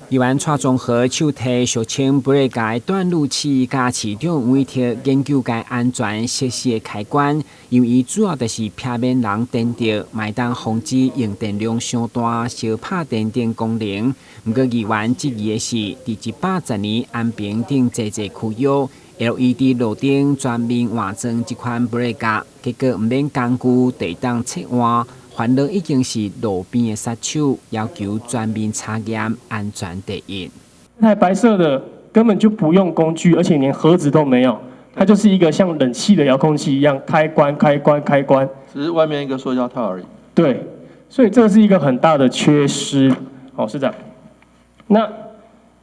台湾蔡综合手提俗称布雷界断路器加市长委托研究界安全设施的开关，因为伊主要就是避免人电着，卖当防止用电量伤大、烧拍电电功能。不过议员质疑的是，伫110年安平顶济区域 LED 路顶全面换装这款布雷界，结果唔免工具地当切换。烦恼已经是路边的杀手，要求全面查验，安全第一。这台白色的根本就不用工具，而且连盒子都没有，它就是一个像冷气的遥控器一样，开关、开关、开关，只是外面一个塑胶套而已。对，所以这是一个很大的缺失。好，市长。那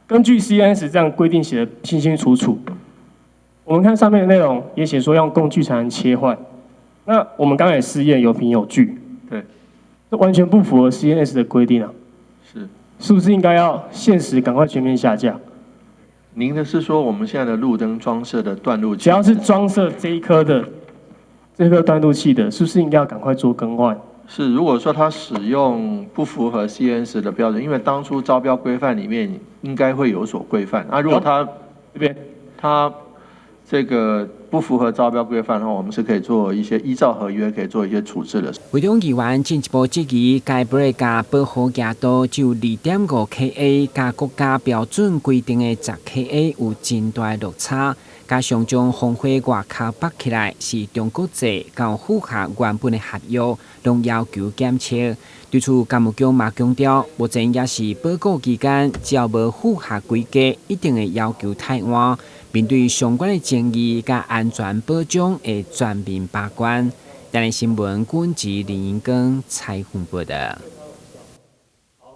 根据 CNS 这样规定写的清清楚楚，我们看上面的内容也写说用工具才能切换。那我们刚才也试验有凭有据。对，这完全不符合 CNS 的规定啊！是不是应该要限时赶快全面下架？您的是说我们现在的路灯装设的断路器，只要是装设这颗断路器的，是不是应该要赶快做更换？是，如果说它使用不符合 CNS 的标准，因为当初招标规范里面应该会有所规范。如果它这边它这个不符合招标规范的话，我们是可以做一些依照合约可以做一些处置的。会中议员进一步质疑，该布雷加保护额度就2.5 kA， 加国家标准规定的10 kA 有真大落差。加上将防火外壳绑起来，是中国籍到符合原本的合约，拢要求检测。对此，干务局嘛强调，目前也是保固期间，只要无符合规格，一定会要求汰换。面对相关的争议甲安全保障会全面把关。台湾新闻管制林英光采访报道。